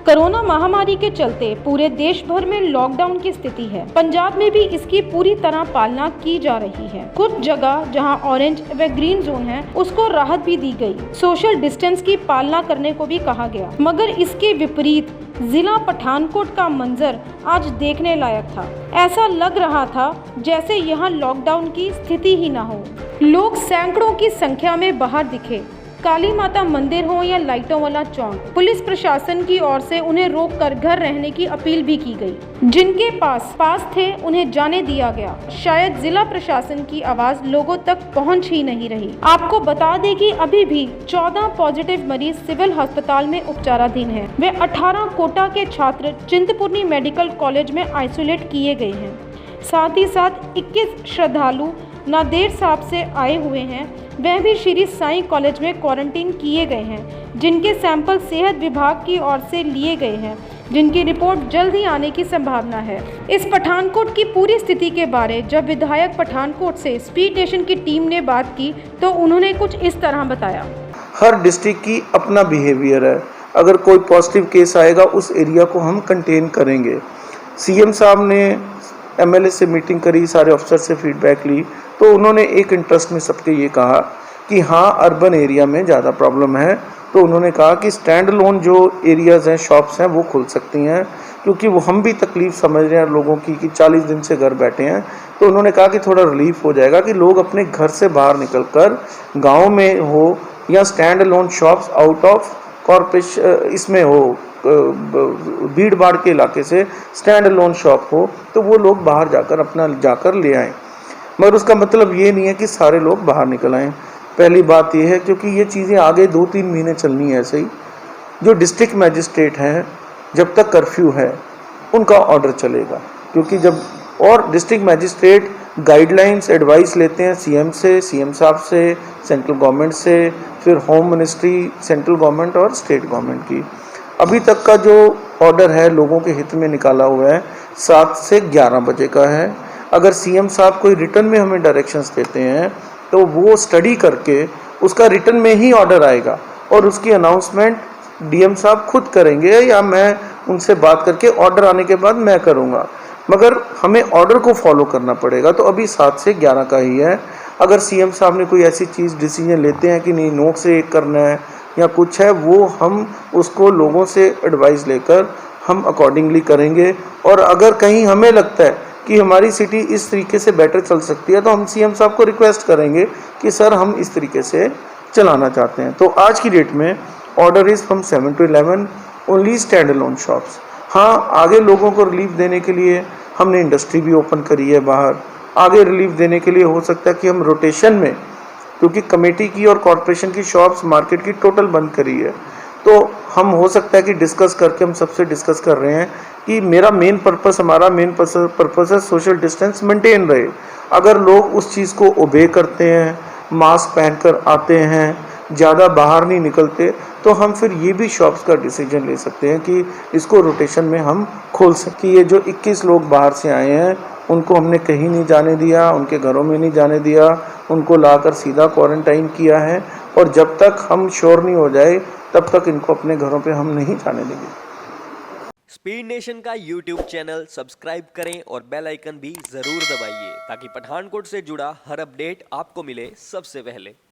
Corona महामारी के चलते पूरे देश भर में लॉकडाउन की स्थिति है। पंजाब में भी इसकी पूरी तरह पालना की जा रही है। कुछ जगह जहां ऑरेंज व ग्रीन जोन है, उसको राहत भी दी गई। सोशल डिस्टेंस की पालना करने को भी कहा गया। मगर इसके विपरीत जिला पठानकोट का मंजर आज देखने लायक था। ऐसा लग रहा था जैसे यहाँ लॉकडाउन की स्थिति ही न हो। लोग सैकड़ों की संख्या में बाहर दिखे। काली माता मंदिर हो या लाइटों वाला चौक, पुलिस प्रशासन की ओर से उन्हें रोककर घर रहने की अपील भी की गई। जिनके पास थे उन्हें जाने दिया गया। शायद जिला प्रशासन की आवाज लोगों तक पहुंच ही नहीं रही। आपको बता दें कि अभी भी 14 पॉजिटिव मरीज सिविल अस्पताल में उपचाराधीन हैं। वे 18 कोटा के छात्र चिंतपूर्णी मेडिकल कॉलेज में आइसोलेट किए गए हैं। साथ ही साथ 21 श्रद्धालु नादेर साहब से आए हुए हैं, वह भी श्री साईं कॉलेज में क्वारंटीन किए गए हैं, जिनके सैंपल सेहत विभाग की ओर से लिए गए हैं, जिनकी रिपोर्ट जल्द ही आने की संभावना है। इस पठानकोट की पूरी स्थिति के बारे जब विधायक पठानकोट से स्पीड नेशन की टीम ने बात की तो उन्होंने कुछ इस तरह बताया। हर डिस्ट्रिक्ट की अपना बिहेवियर है। अगर कोई पॉजिटिव केस आएगा उस एरिया को हम कंटेन करेंगे। सीएम साहब ने एमएलए से मीटिंग करी, सारे अफसर से फीडबैक ली, तो उन्होंने एक इंटरेस्ट में सबके ये कहा कि हाँ अर्बन एरिया में ज़्यादा प्रॉब्लम है। तो उन्होंने कहा कि स्टैंड लोन जो एरियाज़ हैं, शॉप्स हैं, वो खुल सकती हैं, क्योंकि वो हम भी तकलीफ़ समझ रहे हैं लोगों की कि 40 दिन से घर बैठे हैं। तो उन्होंने कहा कि थोड़ा रिलीफ हो जाएगा कि लोग अपने घर से बाहर निकल कर गाँव में हो या stand loan shops out of corporation इसमें हो, भीड़ भाड़ के इलाके से स्टैंड लोन शॉप हो, तो वो लोग बाहर जाकर ले आएँ। मगर उसका मतलब ये नहीं है कि सारे लोग बाहर निकल आएँ। पहली बात ये है क्योंकि ये चीज़ें आगे 2-3 महीने चलनी है ऐसे ही। जो डिस्ट्रिक्ट मैजिस्ट्रेट हैं, जब तक कर्फ्यू है उनका ऑर्डर चलेगा, क्योंकि जब और डिस्ट्रिक्ट मैजिस्ट्रेट गाइडलाइंस एडवाइस लेते हैं सीएम से, सीएम साहब से, सेंट्रल गवर्नमेंट से, फिर होम मिनिस्ट्री, सेंट्रल गवर्नमेंट और स्टेट गवर्नमेंट की। अभी तक का जो ऑर्डर है लोगों के हित में निकाला हुआ है 7 से 11 बजे का है। अगर सीएम साहब कोई रिटर्न में हमें डायरेक्शंस देते हैं तो वो स्टडी करके उसका रिटर्न में ही ऑर्डर आएगा और उसकी अनाउंसमेंट डीएम साहब खुद करेंगे या मैं उनसे बात करके ऑर्डर आने के बाद मैं करूँगा। मगर हमें ऑर्डर को फॉलो करना पड़ेगा। तो अभी 7 से 11 का ही है। अगर सीएम साहब ने कोई ऐसी चीज़ डिसीजन लेते हैं कि नहीं नोट से एक करना है या कुछ है, वो हम उसको लोगों से एडवाइस लेकर हम अकॉर्डिंगली करेंगे। और अगर कहीं हमें लगता है कि हमारी सिटी इस तरीके से बेटर चल सकती है तो हम सीएम साहब को रिक्वेस्ट करेंगे कि सर हम इस तरीके से चलाना चाहते हैं। तो आज की डेट में order is from 7 to 11 only stand alone shops. हाँ, आगे लोगों को रिलीफ देने के लिए हमने इंडस्ट्री भी ओपन करी है बाहर। आगे रिलीफ देने के लिए हो सकता है कि हम रोटेशन में, क्योंकि कमेटी की और कॉरपोरेशन की शॉप्स मार्केट की टोटल बंद करी है, तो हम हो सकता है कि डिस्कस करके हम सबसे डिस्कस कर रहे हैं कि हमारा मेन पर्पस है सोशल डिस्टेंस मेंटेन रहे। अगर लोग उस चीज़ को ओबे करते हैं, मास्क पहनकर आते हैं, ज़्यादा बाहर नहीं निकलते, तो हम फिर ये भी शॉप्स का डिसीजन ले सकते हैं कि इसको रोटेशन में हम खोल सकें। ये जो 21 लोग बाहर से आए हैं उनको हमने कहीं नहीं जाने दिया, उनके घरों में नहीं जाने दिया, उनको लाकर सीधा क्वारंटाइन किया है। और जब तक हम श्योर नहीं हो जाए तब तक इनको अपने घरों पे हम नहीं जाने देंगे। स्पीड नेशन का यूट्यूब चैनल सब्सक्राइब करें और बेल आइकन भी जरूर दबाइए ताकि पठानकोट से जुड़ा हर अपडेट आपको मिले सबसे पहले।